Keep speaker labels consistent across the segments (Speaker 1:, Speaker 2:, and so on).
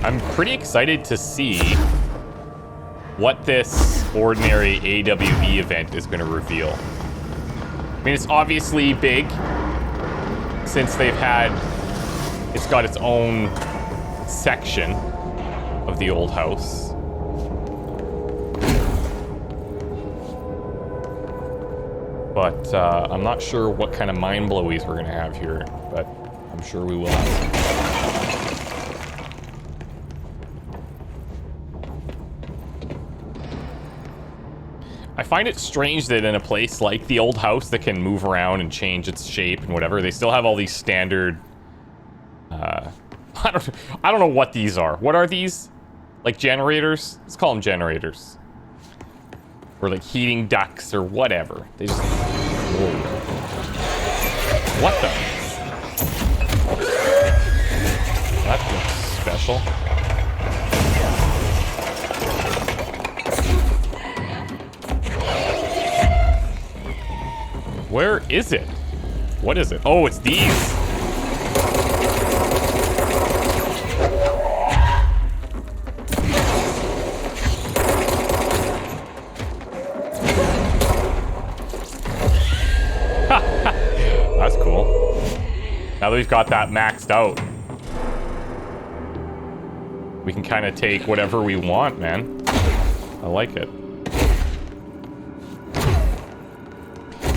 Speaker 1: I'm pretty excited to see what this ordinary AWE event is going to reveal. I mean, it's obviously big since they've had... It's got its own section of the old house. But I'm not sure what kind of mind blowies we're going to have here, but I'm sure we will have some. I find it strange that in a place like the old house that can move around and change its shape and whatever, they still have all these standard... I don't know what these are. What are these? Like generators? Let's call them generators. Or like heating ducts or whatever. They just... Whoa. What the? That looks special. Where is it? What is it? Oh, it's these. That's cool. Now that we've got that maxed out, we can kind of take whatever we want, man. I like it.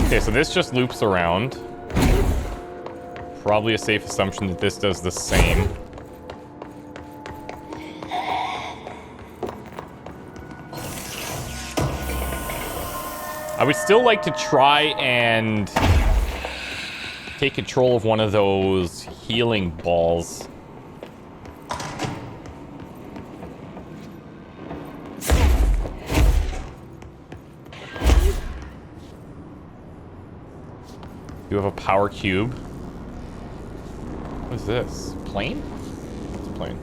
Speaker 1: Okay, so this just loops around. Probably a safe assumption that this does the same. I would still like to try and take control of one of those healing balls. You have a power cube. What is this? Plane? It's a plane.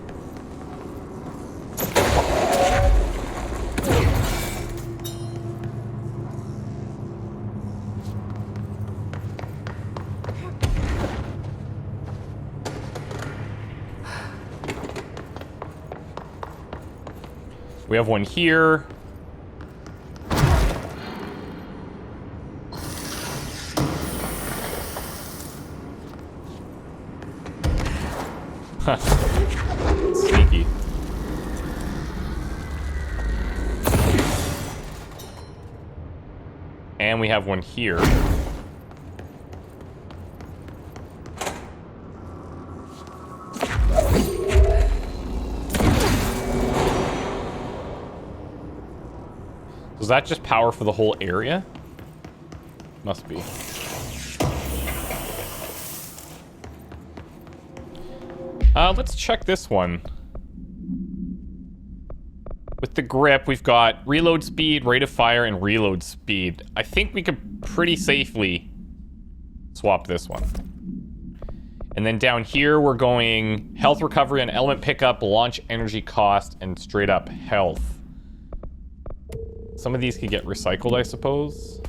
Speaker 1: We have one here. Huh. Sneaky. And we have one here. Is that just power for the whole area? Must be. Let's check this one. With the grip, we've got reload speed, rate of fire, and reload speed. I think we could pretty safely swap this one. And then down here, we're going health recovery and element pickup, launch energy cost, and straight up health. Some of these could get recycled, I suppose.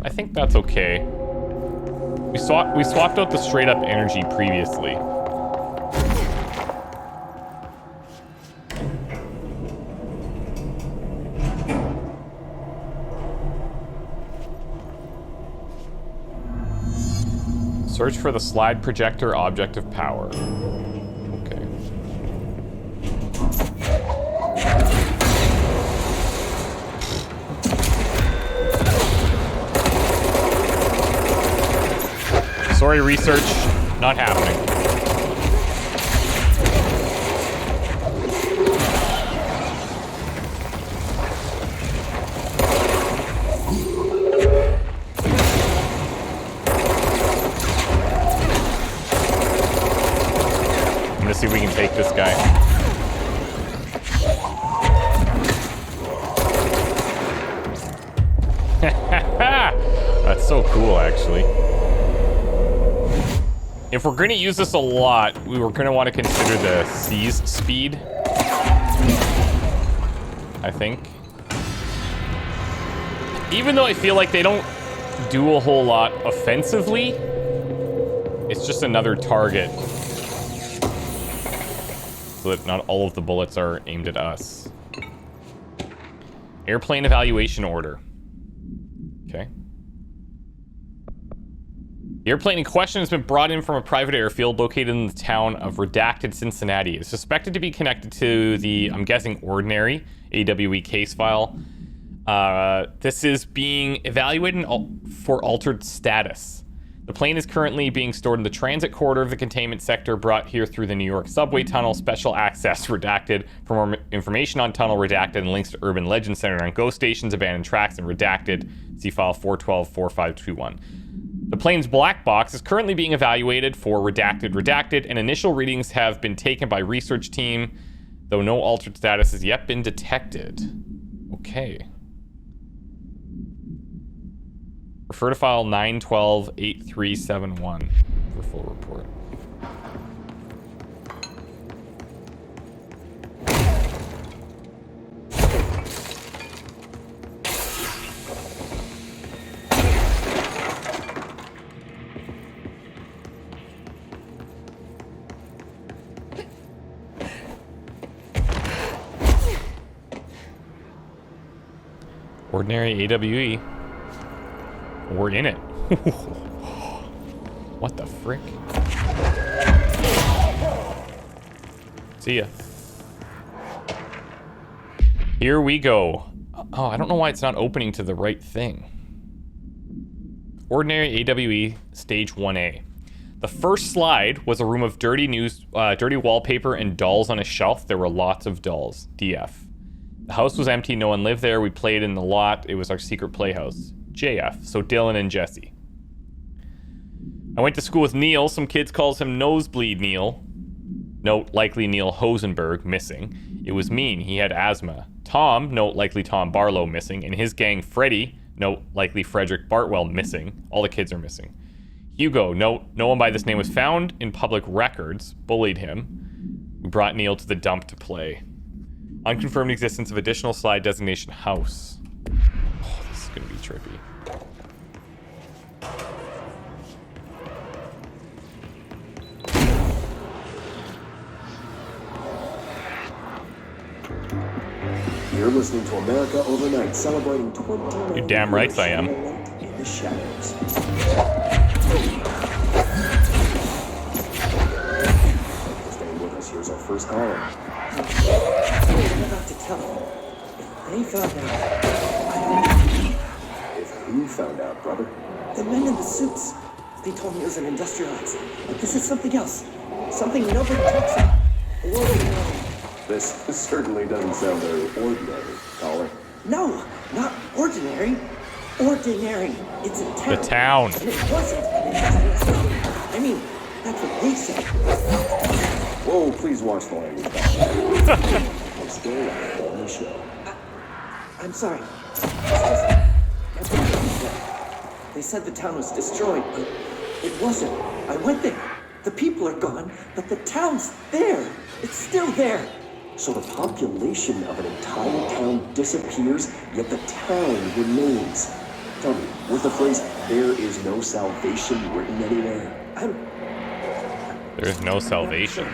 Speaker 1: I think that's okay. We swapped out the straight up energy previously. Search for the slide projector object of power. Okay. Sorry, research. Not happening. I'm gonna see if we can take this guy. That's so cool, actually. If we're going to use this a lot, we were going to want to consider the seize speed. I think. Even though I feel like they don't do a whole lot offensively. It's just another target, so that not all of the bullets are aimed at us. Airplane evaluation order. Okay. The airplane in question has been brought in from a private airfield located in the town of Redacted, Cincinnati. It's suspected to be connected to the, I'm guessing, ordinary AWE case file. This is being evaluated for altered status. The plane is currently being stored in the transit corridor of the containment sector, brought here through the New York subway tunnel. Special access redacted. For more information on tunnel, redacted, and links to urban legends centered on ghost stations, abandoned tracks, and redacted, see file 412-4521. The plane's black box is currently being evaluated for redacted, and initial readings have been taken by research team, though no altered status has yet been detected. Okay. Refer to file 912-8371 for full report. Ordinary AWE. We're in it. What the frick? See ya. Here we go. Oh, I don't know why it's not opening to the right thing. Ordinary AWE Stage 1A. The first slide was a room of dirty wallpaper and dolls on a shelf. There were lots of dolls. DF. The house was empty. No one lived there. We played in the lot. It was our secret playhouse. JF. So Dylan and Jesse. I went to school with Neil. Some kids calls him Nosebleed Neil. Note, likely Neil Hosenberg, missing. It was mean. He had asthma. Tom, note, likely Tom Barlow, missing. And his gang, Freddie, note, likely Frederick Bartwell, missing. All the kids are missing. Hugo, note, no one by this name was found in public records. Bullied him. We brought Neil to the dump to play. Unconfirmed existence of additional slide designation house. Oh, this is gonna be trippy.
Speaker 2: You're listening to America Overnight, celebrating 29
Speaker 1: You're damn right I am.
Speaker 2: In the shadows. Staying with us, here's our first caller.
Speaker 3: I'm about to tell them. If they found out,
Speaker 2: If who found out, brother?
Speaker 3: the men in the suits, they told me it was an industrial accident. But this is something else. Something nobody talks about. A world of their own.
Speaker 2: This certainly doesn't sound very ordinary, caller.
Speaker 3: No, not ordinary. Ordinary. It's a town.
Speaker 1: The town.
Speaker 3: And it wasn't. I mean, that's what they said.
Speaker 2: Whoa, please watch the language. We're still live on the show.
Speaker 3: I'm sorry. They said the town was destroyed, but it wasn't. I went there. The people are gone, but the town's there. It's still there.
Speaker 2: So the population of an entire town disappears, yet the town remains. Tell me, was the phrase, "there is no salvation" written anywhere?
Speaker 1: There is no salvation.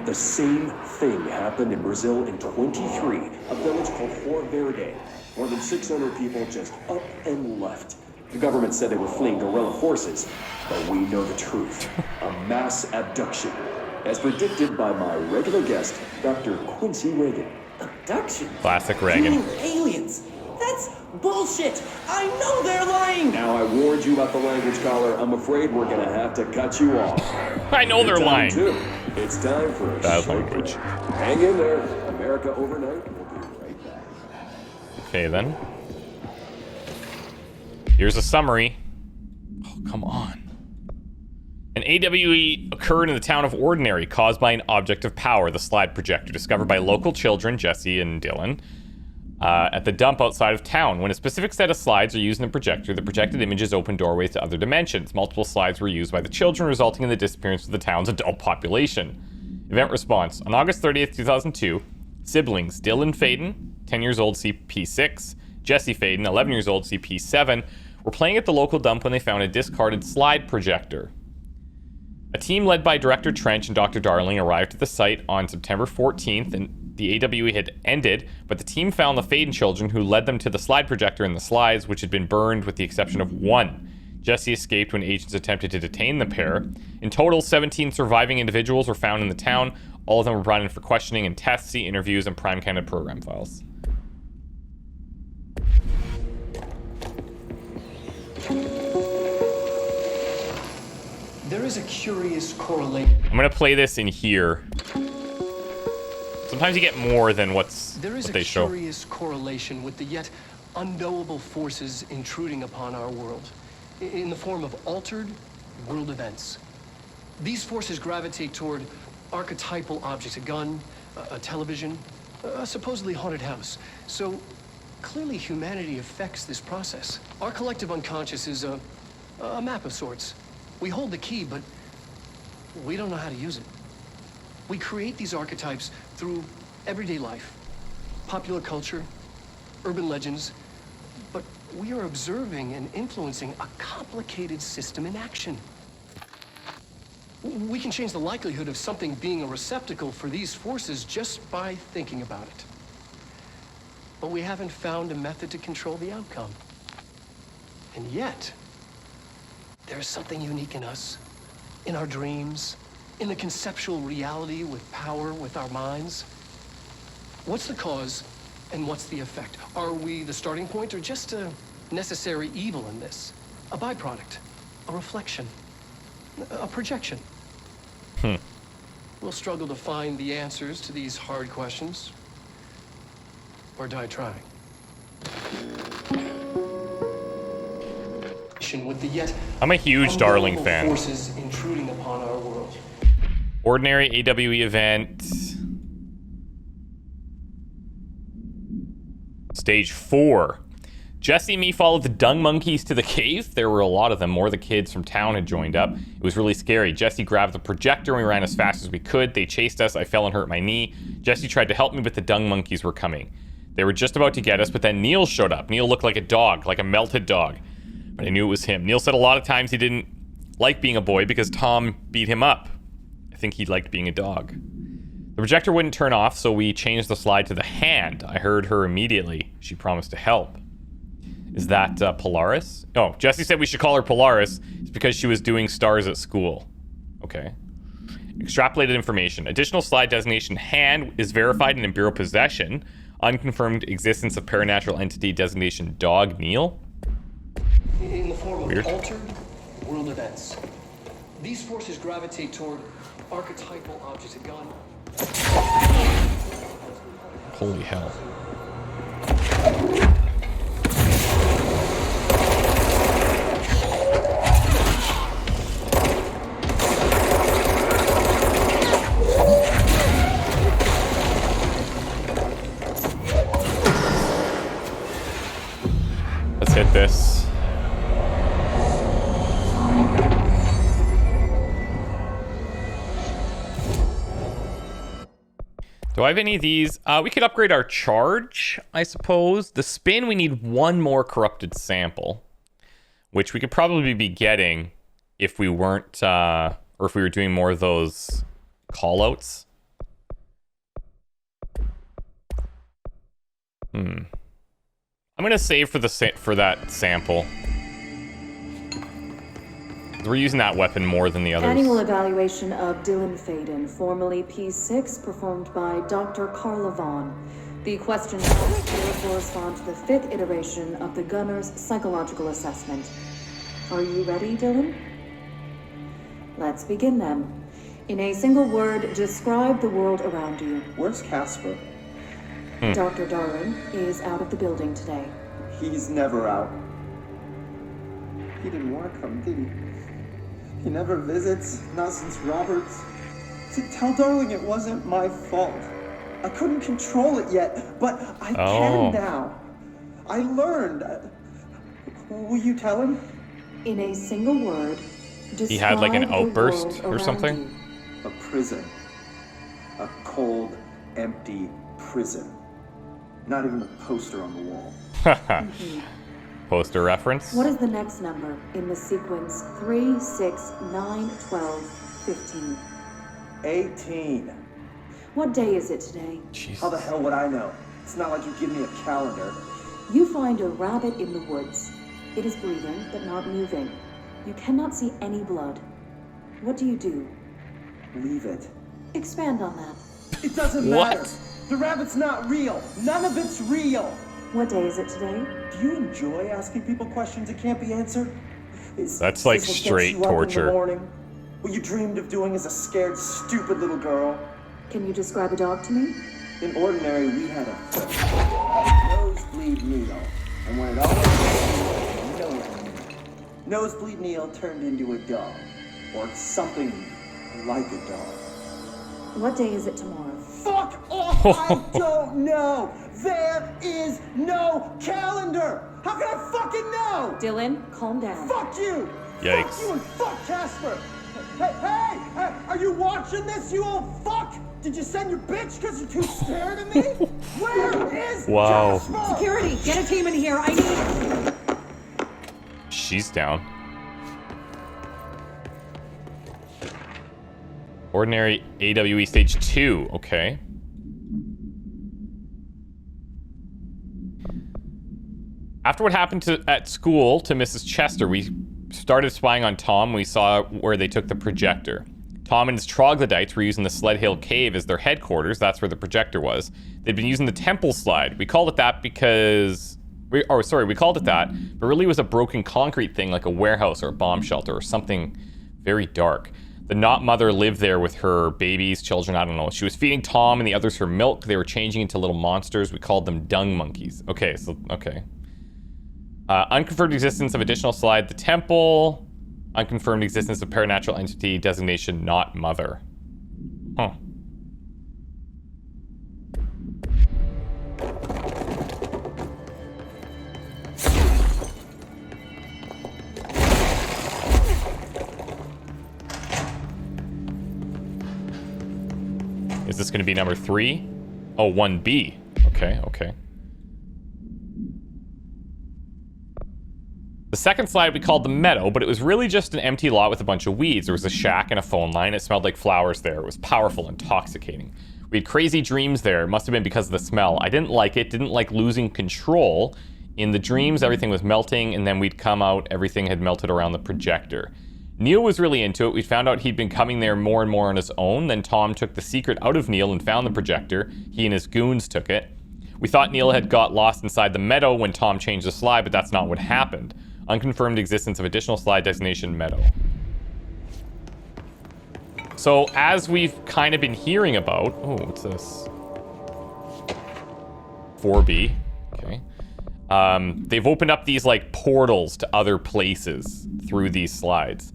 Speaker 2: The same thing happened in Brazil in 23, a village called Fort Verde. More than 600 people just up and left. The government said they were fleeing guerrilla forces, but we know the truth. A mass abduction. As predicted by my regular guest, Dr. Quincy Reagan.
Speaker 3: Abduction?
Speaker 1: Classic
Speaker 3: You
Speaker 1: Reagan.
Speaker 3: mean aliens? That's bullshit! I know they're lying!
Speaker 2: Now I warned you about the language, caller. I'm afraid we're gonna have to cut you off.
Speaker 1: I know they're
Speaker 2: Time
Speaker 1: lying.
Speaker 2: too. It's time for a
Speaker 1: Bad
Speaker 2: short
Speaker 1: language.
Speaker 2: break. Hang in there. America Overnight. We'll be right back.
Speaker 1: Okay, then. Here's a summary. Oh, come on. An AWE occurred in the town of Ordinary, caused by an object of power, the slide projector, discovered by local children, Jesse and Dylan, at the dump outside of town. When a specific set of slides are used in the projected images open doorways to other dimensions. Multiple slides were used by the children, resulting in the disappearance of the town's adult population. Event response. On August 30th, 2002, siblings Dylan Faden, 10 years old, CP6, Jesse Faden, 11 years old, CP7, were playing at the local dump when they found a discarded slide projector. A team led by Director Trench and Dr. Darling arrived at the site on September 14th, and the AWE had ended, but the team found the Faden children, who led them to the slide projector and the slides, which had been burned with the exception of one. Jesse escaped when agents attempted to detain the pair. In total, 17 surviving individuals were found in the town. All of them were brought in for questioning and tests, see interviews, and Prime Candidate program files.
Speaker 4: There is a curious correlation.
Speaker 1: I'm gonna play this in here. Sometimes you get more than what they show.
Speaker 4: There is a curious correlation with the yet unknowable forces intruding upon our world, in the form of altered world events. These forces gravitate toward archetypal objects, a gun, a television, a supposedly haunted house. So clearly humanity affects this process. Our collective unconscious is a map of sorts. We hold the key, but we don't know how to use it. We create these archetypes through everyday life, popular culture, urban legends, but we are observing and influencing a complicated system in action. We can change the likelihood of something being a receptacle for these forces just by thinking about it. But we haven't found a method to control the outcome. And yet, there's something unique in us, in our dreams, in the conceptual reality with power with our minds. What's the cause and what's the effect? Are we the starting point or just a necessary evil in this? A byproduct, a reflection, a projection? We'll struggle to find the answers to these hard questions, or die trying. With the yet
Speaker 1: I'm a huge Darling fan.
Speaker 4: Forces intruding upon our world.
Speaker 1: Ordinary AWE event. Stage 4. Jesse and me followed the dung monkeys to the cave. There were a lot of them. More of the kids from town had joined up. It was really scary. Jesse grabbed the projector and we ran as fast as we could. They chased us. I fell and hurt my knee. Jesse tried to help me, but the dung monkeys were coming. They were just about to get us, but then Neil showed up. Neil looked like a dog, like a melted dog. But I knew it was him. Neil said a lot of times he didn't like being a boy because Tom beat him up. I think he liked being a dog. The projector wouldn't turn off, so we changed the slide to the hand. I heard her immediately. She promised to help. Is that Polaris? Oh, Jesse said we should call her Polaris. It's because she was doing stars at school. Okay. Extrapolated information. Additional slide designation hand is verified in Imperial possession. Unconfirmed existence of paranatural entity designation dog Neil.
Speaker 4: In the form of
Speaker 1: Weird.
Speaker 4: altered world events. These forces gravitate toward archetypal objects, a gun.
Speaker 1: Holy hell. Let's hit this. Do I have any of these? We could upgrade our charge, I suppose. The spin, we need one more corrupted sample, which we could probably be getting if we weren't, or if we were doing more of those callouts. I'm gonna save for that sample. We're using that weapon more than the others.
Speaker 5: Annual evaluation of Dylan Faden, formerly P6, performed by Dr. Carla Vaughn. The questions asked here correspond to the 5th iteration of the Gunner's psychological assessment. Are you ready, Dylan? Let's begin then. In a single word, describe the world around you.
Speaker 3: Where's Casper?
Speaker 5: Dr. Darling is out of the building today.
Speaker 3: He's never out. He didn't want to come, did he? He never visits, not since Roberts. Tell Darling it wasn't my fault. I couldn't control it yet, but I can now. I learned. Will you tell him?
Speaker 5: In a single word, describe
Speaker 1: He had like an
Speaker 5: the
Speaker 1: outburst
Speaker 5: world
Speaker 1: or
Speaker 5: around
Speaker 1: something?
Speaker 5: you.
Speaker 3: A prison. A cold, empty prison. Not even a poster on the wall.
Speaker 1: Poster reference.
Speaker 5: What is the next number in the sequence 3, 6, 9, 12, 15?
Speaker 3: 18.
Speaker 5: What day is it today?
Speaker 1: Jesus.
Speaker 3: How the hell would I know? It's not like you give me a calendar.
Speaker 5: You find a rabbit in the woods. It is breathing, but not moving. You cannot see any blood. What do you do?
Speaker 3: Leave it.
Speaker 5: Expand on that.
Speaker 3: It doesn't matter. The rabbit's not real. None of it's real.
Speaker 5: What day is it today?
Speaker 3: Do you enjoy asking people questions that can't be answered?
Speaker 1: That's like
Speaker 3: Is this what
Speaker 1: straight
Speaker 3: gets you up in the
Speaker 1: torture.
Speaker 3: morning? What you dreamed of doing as a scared, stupid little girl?
Speaker 5: Can you describe a dog to me?
Speaker 3: In ordinary, we had a nosebleed Neil. And when it all went wrong, Nosebleed Neil turned into a dog. Or something like a dog.
Speaker 5: What day is it tomorrow?
Speaker 3: Fuck off! I don't know! There is no calendar! How can I fucking know?
Speaker 5: Dylan, calm down.
Speaker 3: Fuck you!
Speaker 1: Yikes.
Speaker 3: Fuck you and fuck Casper! Hey, are you watching this, you old fuck? Did you send your bitch because you're too scared of me? Where is
Speaker 1: Wow.
Speaker 3: Casper?
Speaker 5: Security, get a team in here. I need...
Speaker 1: She's down. Ordinary AWE stage 2. Okay. After what happened at school to Mrs. Chester, we started spying on Tom. We saw where they took the projector. Tom and his troglodytes were using the Sled Hill Cave as their headquarters. That's where the projector was. They'd been using the temple slide. We called it that because... we called it that, but really it was a broken concrete thing like a warehouse or a bomb shelter or something very dark. The Not Mother lived there with her babies, children, I don't know. She was feeding Tom and the others her milk. They were changing into little monsters. We called them dung monkeys. Okay. Unconfirmed existence of additional slide, the temple. Unconfirmed existence of paranatural entity, designation Not Mother. Huh. Is this going to be number 3? Oh, 1B. Okay. The second slide we called the meadow, but it was really just an empty lot with a bunch of weeds. There was a shack and a phone line. It smelled like flowers there. It was powerful, intoxicating. We had crazy dreams there. It must have been because of the smell. I didn't like it. Didn't like losing control. In the dreams, everything was melting, and then we'd come out. Everything had melted around the projector. Neil was really into it. We found out he'd been coming there more and more on his own. Then Tom took the secret out of Neil and found the projector. He and his goons took it. We thought Neil had got lost inside the meadow when Tom changed the slide, but that's not what happened. Unconfirmed existence of additional slide, designation meadow. So, as we've kind of been hearing about... Oh, what's this? 4B. Okay. They've opened up these, like, portals to other places through these slides.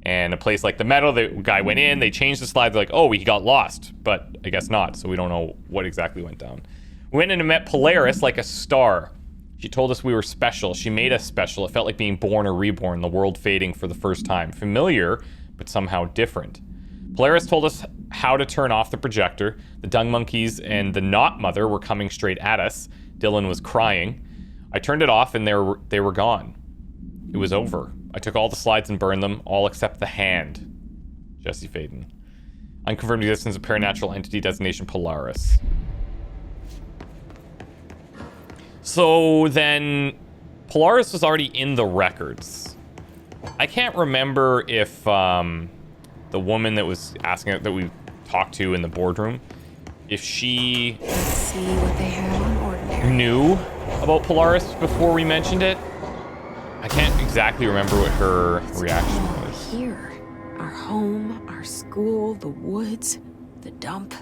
Speaker 1: And a place like the meadow, the guy went in, they changed the slide, they're like, oh, he got lost. But I guess not, so we don't know what exactly went down. We went in and met Polaris like a star. She told us we were special. She made us special. It felt like being born or reborn, the world fading for the first time. Familiar, but somehow different. Polaris told us how to turn off the projector. The dung monkeys and the Not Mother were coming straight at us. Dylan was crying. I turned it off and they were gone. It was over. I took all the slides and burned them, all except the hand. Jesse Faden. Unconfirmed existence of paranatural entity, designation Polaris. So then, Polaris was already in the records. I can't remember if the woman that was asking that we talked to in the boardroom, if she
Speaker 6: See what they had on ordinary.
Speaker 1: knew about Polaris before we mentioned it. I can't exactly remember what her reaction was.
Speaker 6: Here, our home, our school, the woods, the dump.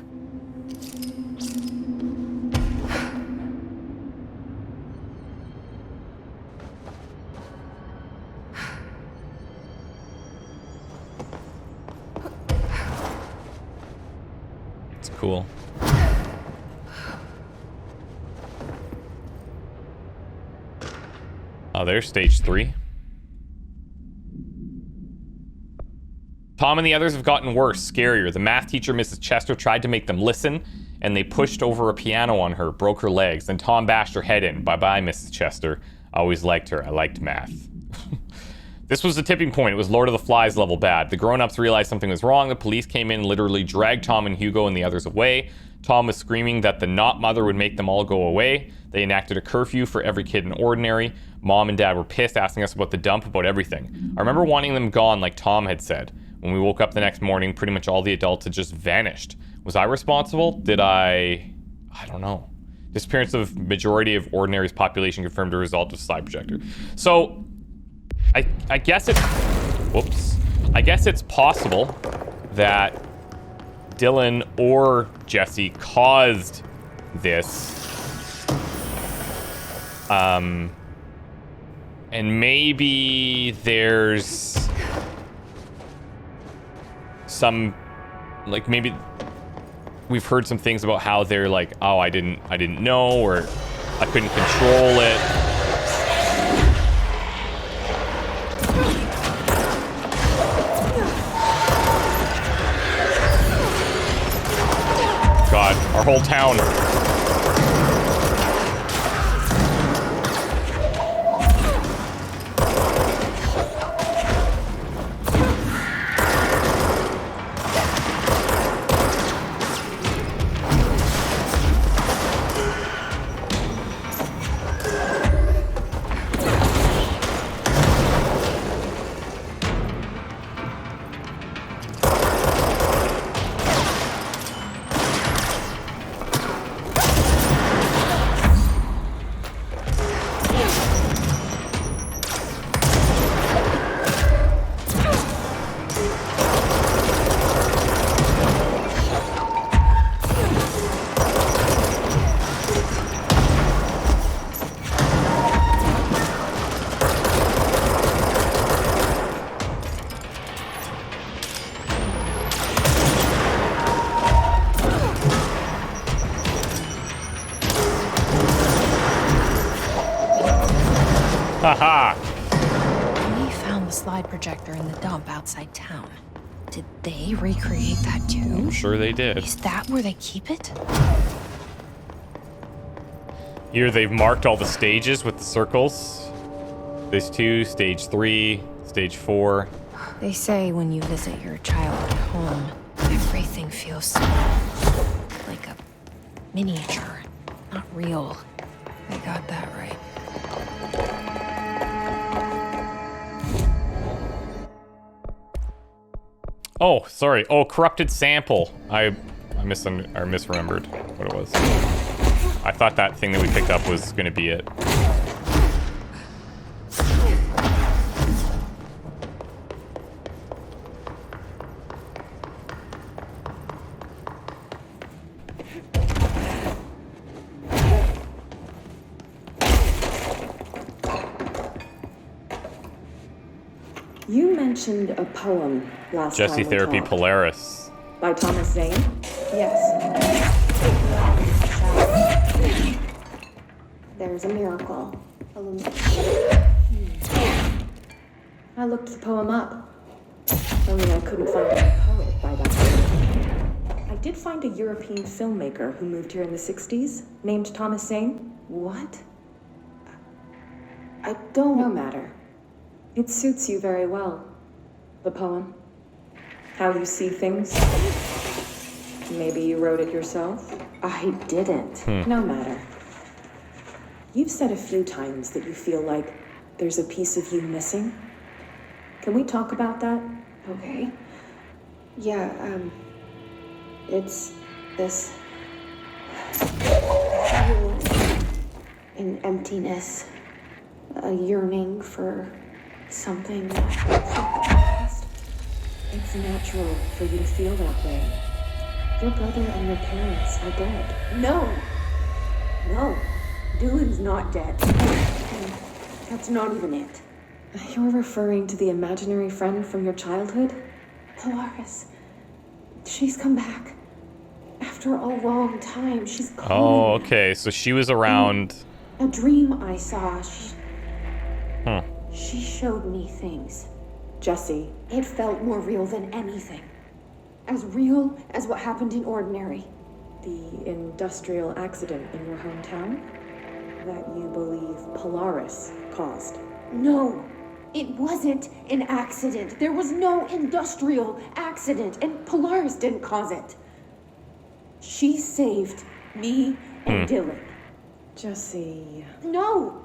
Speaker 1: It's cool. Oh, there's stage 3. Tom and the others have gotten worse, scarier. The math teacher, Mrs. Chester, tried to make them listen, and they pushed over a piano on her, broke her legs. Then Tom bashed her head in. Bye-bye, Mrs. Chester. I always liked her. I liked math. This was the tipping point. It was Lord of the Flies level bad. The grown-ups realized something was wrong. The police came in and literally dragged Tom and Hugo and the others away. Tom was screaming that the not mother would make them all go away. They enacted a curfew for every kid in Ordinary. Mom and Dad were pissed, asking us about the dump, about everything. I remember wanting them gone, like Tom had said. When we woke up the next morning, pretty much all the adults had just vanished. Was I responsible? Did I don't know. Disappearance of majority of Ordinary's population confirmed a result of slide projector. So, I guess it's... Whoops. I guess it's possible that Dylan or Jesse caused this. And maybe there's some, like, maybe we've heard some things about how they're like, oh, I didn't know, or I couldn't control it. God, our whole town. Haha!
Speaker 6: We found the slide projector in the dump outside town. Did they recreate that too?
Speaker 1: I'm sure they did.
Speaker 6: Is that where they keep it?
Speaker 1: Here they've marked all the stages with the circles. Stage 2, Stage 3, Stage 4.
Speaker 6: They say when you visit your childhood home, everything feels small. Like a miniature, not real. They got that right.
Speaker 1: Oh, sorry. Oh, corrupted sample. I misremembered what it was. I thought that thing that we picked up was going to be it.
Speaker 5: You mentioned a poem last
Speaker 1: Jesse
Speaker 5: time we
Speaker 1: Therapy
Speaker 5: talked.
Speaker 1: Polaris.
Speaker 5: By Thomas Zane?
Speaker 7: Yes. There's a miracle.
Speaker 5: I looked the poem up. Only I couldn't find a poet by that name. I did find a European filmmaker who moved here in the 60s, named Thomas Zane.
Speaker 7: What? I don't...
Speaker 5: No matter. It suits you very well. The poem. How you see things. Maybe you wrote it yourself?
Speaker 7: I didn't.
Speaker 5: No matter. You've said a few times that you feel like there's a piece of you missing. Can we talk about that?
Speaker 7: Okay. Yeah, it's this... I feel an emptiness, a yearning for something that...
Speaker 5: It's natural for you to feel that way. Your brother and your parents are dead.
Speaker 7: No! Dylan's not dead. And that's not even it.
Speaker 5: You're referring to the imaginary friend from your childhood?
Speaker 7: Polaris. She's come back. After a long time, she's calling.
Speaker 1: Oh, okay. So she was around...
Speaker 7: A dream I saw. She showed me things.
Speaker 5: Jesse.
Speaker 7: It felt more real than anything. As real as what happened in Ordinary.
Speaker 5: The industrial accident in your hometown?
Speaker 7: that you believe Polaris caused.
Speaker 8: No, it wasn't an accident. There was no industrial accident, and Polaris didn't cause it. She saved me and Dylan.
Speaker 7: Jesse.
Speaker 8: No!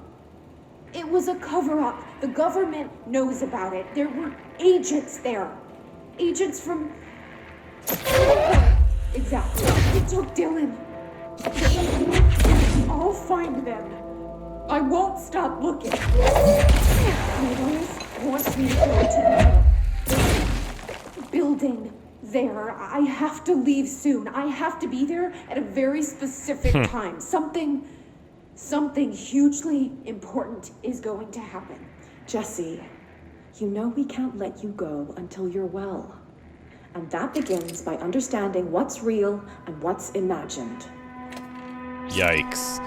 Speaker 8: It was a cover-up. The government knows about it. There were agents there. Agents from... Exactly. It took Dylan. I'll find them. I won't stop looking. Polaris wants me to go to the building there. I have to leave soon. I have to be there at a very specific time. Something hugely important is going to happen.
Speaker 7: Jesse, you know we can't let you go until you're well. And that begins by understanding what's real and what's imagined.
Speaker 1: Yikes.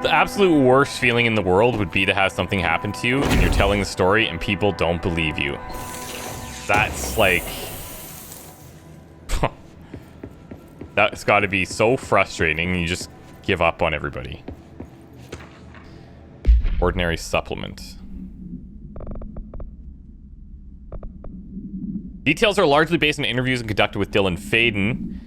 Speaker 1: The absolute worst feeling in the world would be to have something happen to you and you're telling the story and people don't believe you. That's like... That's got to be so frustrating. You just give up on everybody. Ordinary supplement. Details are largely based on interviews conducted with Dylan Faden,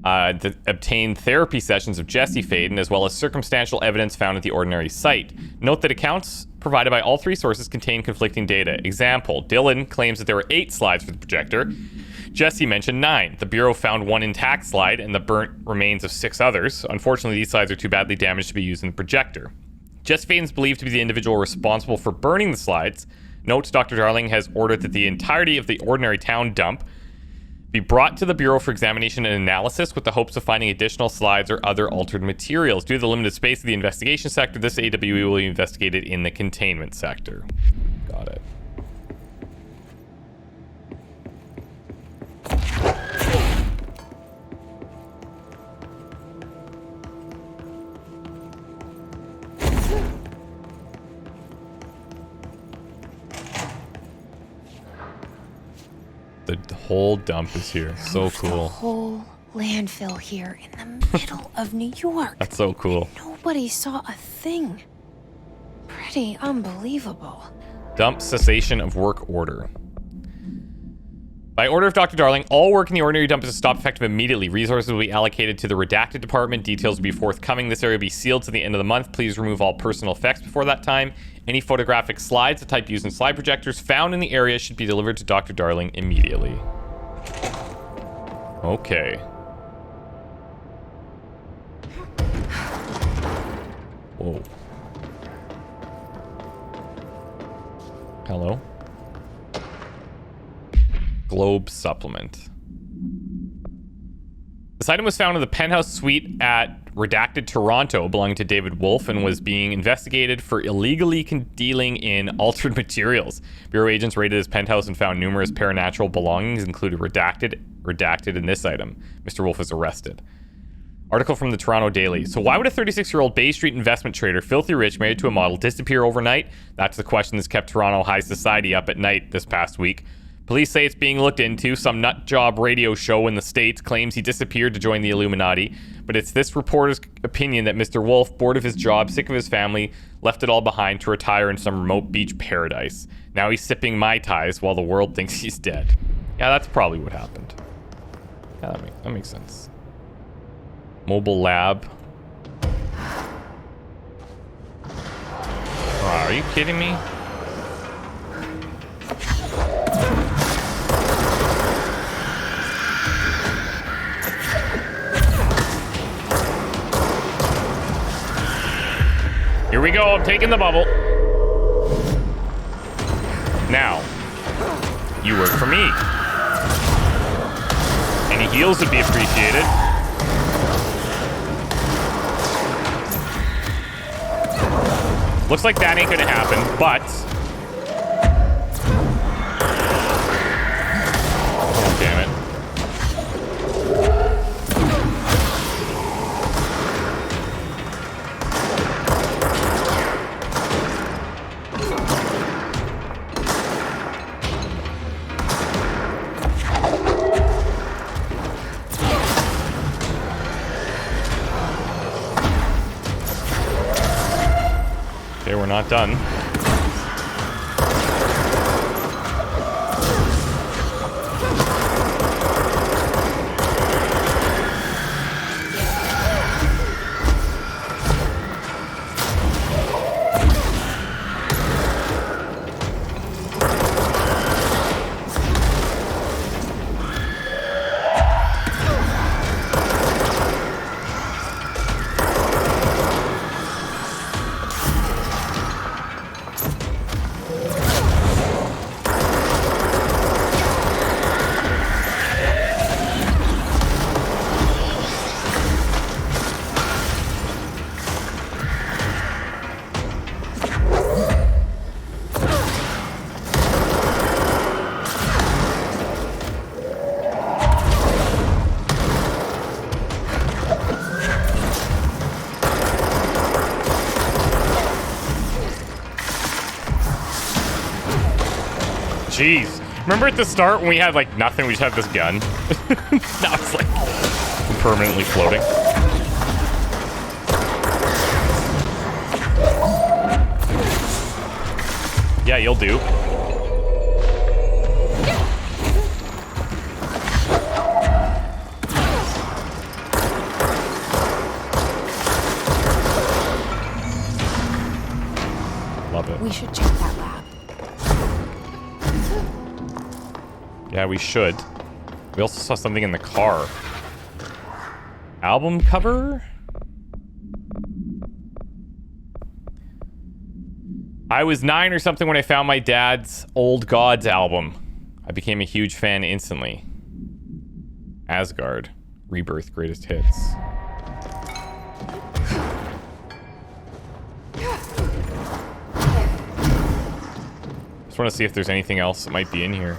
Speaker 1: that obtained therapy sessions of Jesse Faden, as well as circumstantial evidence found at the Ordinary site. Note that accounts provided by all three sources contain conflicting data. Example, Dylan claims that there were 8 slides for the projector. Jesse mentioned 9. The Bureau found 1 intact slide and the burnt remains of 6 others. Unfortunately, these slides are too badly damaged to be used in the projector. Jesse Faden is believed to be the individual responsible for burning the slides. Note, Dr. Darling has ordered that the entirety of the Ordinary Town dump be brought to the Bureau for examination and analysis with the hopes of finding additional slides or other altered materials. Due to the limited space of the investigation sector, this AWE will be investigated in the containment sector. Got it. The whole dump is here. So cool.
Speaker 6: The whole landfill here in the middle of New York.
Speaker 1: That's so cool.
Speaker 6: Nobody saw a thing. Pretty unbelievable.
Speaker 1: Dump cessation of work order. By order of Dr. Darling, all work in the Ordinary dump is to stop effective immediately. Resources will be allocated to the redacted department. Details will be forthcoming. This area will be sealed to the end of the month. Please remove all personal effects before that time. Any photographic slides, the type used in slide projectors, found in the area should be delivered to Dr. Darling immediately. Okay. Whoa. Hello? Globe supplement. This item was found in the penthouse suite at Redacted Toronto, belonging to David Wolf, and was being investigated for illegally dealing in altered materials. Bureau agents raided his penthouse and found numerous paranatural belongings, including redacted in this item. Mr. Wolf is arrested. Article from the Toronto Daily. So why would a 36-year-old Bay Street investment trader, filthy rich, married to a model, disappear overnight? That's the question that's kept Toronto high society up at night this past week. Police say it's being looked into. Some nutjob radio show in the States claims he disappeared to join the Illuminati. But it's this reporter's opinion that Mr. Wolf, bored of his job, sick of his family, left it all behind to retire in some remote beach paradise. Now he's sipping Mai Tais while the world thinks he's dead. Yeah, that's probably what happened. Yeah, that makes sense. Mobile lab. Oh, are you kidding me? Here we go, I'm taking the bubble. Now, you work for me. Any heals would be appreciated. Looks like that ain't gonna happen, but... Oh, damn it. not done. Jeez. Remember at the start when we had, like, nothing? We just had this gun? Now it's, like, permanently floating. Yeah, you'll do. Love it.
Speaker 6: We should check that lab.
Speaker 1: Yeah, we should. We also saw something in the car. Album cover? I was 9 or something when I found my dad's Old Gods album. I became a huge fan instantly. Asgard. Rebirth Greatest Hits. Just want to see if there's anything else that might be in here.